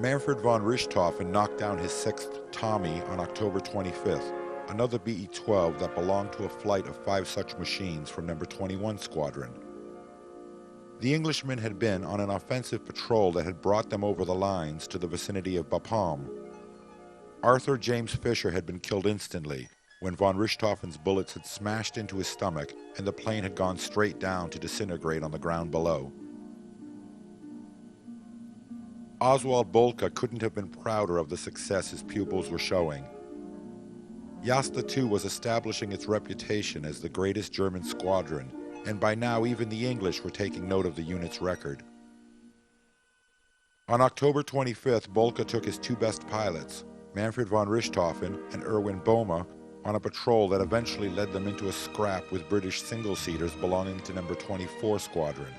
Manfred von Richthofen knocked down his 6th Tommy on October 25th, another BE-12 that belonged to a flight of 5 such machines from No. 21 Squadron. The Englishmen had been on an offensive patrol that had brought them over the lines to the vicinity of Bapaume. Arthur James Fisher had been killed instantly when von Richthofen's bullets had smashed into his stomach and the plane had gone straight down to disintegrate on the ground below. Oswald Boelcke couldn't have been prouder of the success his pupils were showing. Jasta II was establishing its reputation as the greatest German squadron, and by now even the English were taking note of the unit's record. On October 25th, Boelcke took his 2 best pilots, Manfred von Richthofen and Erwin Boehme, on a patrol that eventually led them into a scrap with British single-seaters belonging to No. 24 Squadron.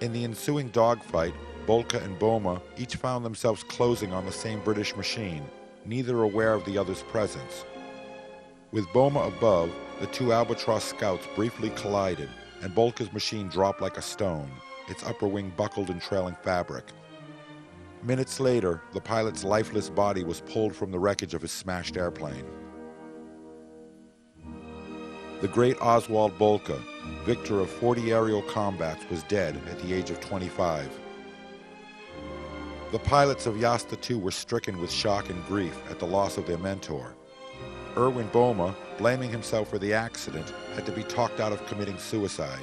In the ensuing dogfight, Boelcke and Boehme each found themselves closing on the same British machine, neither aware of the other's presence. With Boehme above, the 2 Albatross scouts briefly collided, and Boelcke's machine dropped like a stone, its upper wing buckled in trailing fabric. Minutes later, the pilot's lifeless body was pulled from the wreckage of his smashed airplane. The great Oswald Boelcke, victor of 40 aerial combats, was dead at the age of 25. The pilots of Jasta II were stricken with shock and grief at the loss of their mentor. Erwin Boehme, blaming himself for the accident, had to be talked out of committing suicide.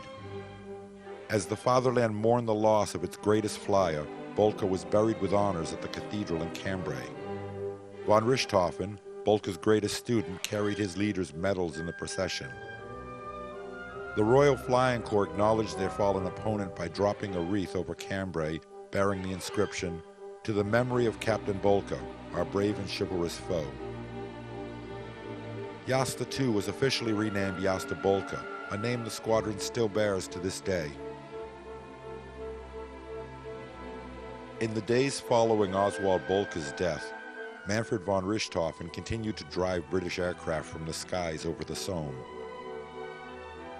As the fatherland mourned the loss of its greatest flyer, Boelcke was buried with honors at the cathedral in Cambrai. Von Richthofen, Boelcke's greatest student, carried his leader's medals in the procession. The Royal Flying Corps acknowledged their fallen opponent by dropping a wreath over Cambrai bearing the inscription, "To the memory of Captain Boelcke, our brave and chivalrous foe." Jasta II was officially renamed Jasta Boelcke, a name the squadron still bears to this day. In the days following Oswald Boelcke's death, Manfred von Richthofen continued to drive British aircraft from the skies over the Somme.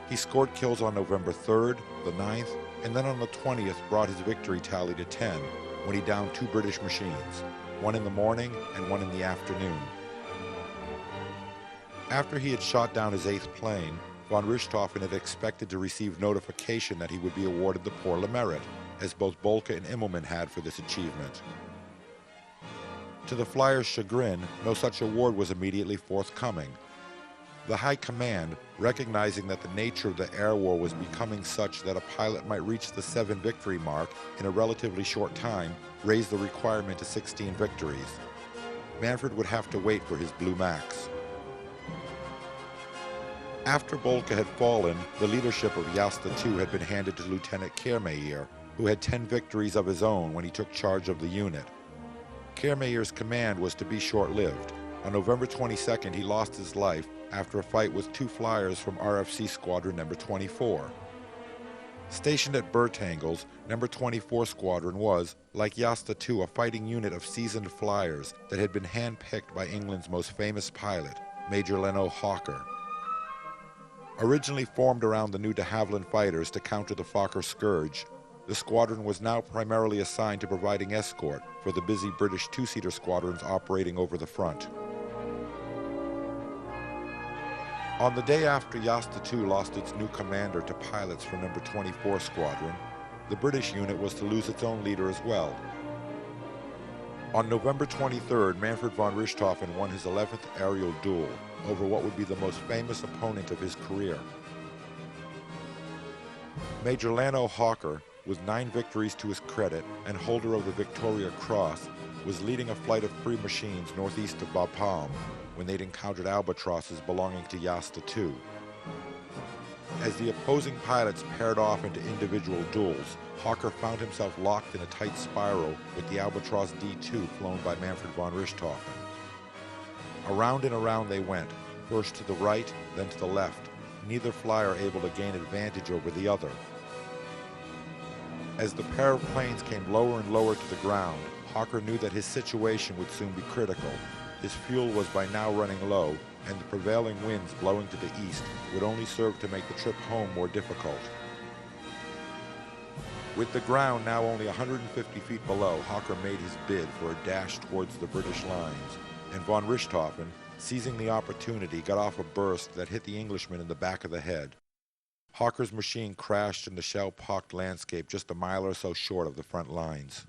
He scored kills on November 3rd, the 9th, and then on the 20th brought his victory tally to 10 when he downed 2 British machines, one in the morning and one in the afternoon. After he had shot down his 8th plane, von Richthofen had expected to receive notification that he would be awarded the Pour le Mérite, as both Boelcke and Immelmann had for this achievement. To the flyer's chagrin, no such award was immediately forthcoming. The High Command, recognizing that the nature of the air war was becoming such that a pilot might reach the 7 victory mark in a relatively short time, raised the requirement to 16 victories. Manfred would have to wait for his Blue Max. After Boelcke had fallen, the leadership of Jasta II had been handed to Lieutenant Kehrmair, who had 10 victories of his own when he took charge of the unit. Kehrmair's command was to be short-lived. On November 22nd, he lost his life after a fight with 2 flyers from RFC Squadron No. 24. Stationed at Bertangles, No. 24 Squadron was, like Jasta II, a fighting unit of seasoned flyers that had been hand-picked by England's most famous pilot, Major Leno Hawker. Originally formed around the new de Havilland fighters to counter the Fokker Scourge, the squadron was now primarily assigned to providing escort for the busy British 2-seater squadrons operating over the front. On the day after Jasta II lost its new commander to pilots from No. 24 Squadron, the British unit was to lose its own leader as well. On November 23rd, Manfred von Richthofen won his 11th aerial duel over what would be the most famous opponent of his career. Major Leno Hawker, with 9 victories to his credit and holder of the Victoria Cross, was leading a flight of 3 machines northeast of Bapaume when they'd encountered albatrosses belonging to Jasta II. As the opposing pilots paired off into individual duels, Hawker found himself locked in a tight spiral with the Albatross D2 flown by Manfred von Richthofen. Around and around they went, first to the right, then to the left, neither flyer able to gain advantage over the other. As the pair of planes came lower and lower to the ground, Hawker knew that his situation would soon be critical. His fuel was by now running low, and the prevailing winds blowing to the east would only serve to make the trip home more difficult. With the ground now only 150 feet below, Hawker made his bid for a dash towards the British lines, and von Richthofen, seizing the opportunity, got off a burst that hit the Englishman in the back of the head. Hawker's machine crashed in the shell-pocked landscape just a mile or so short of the front lines.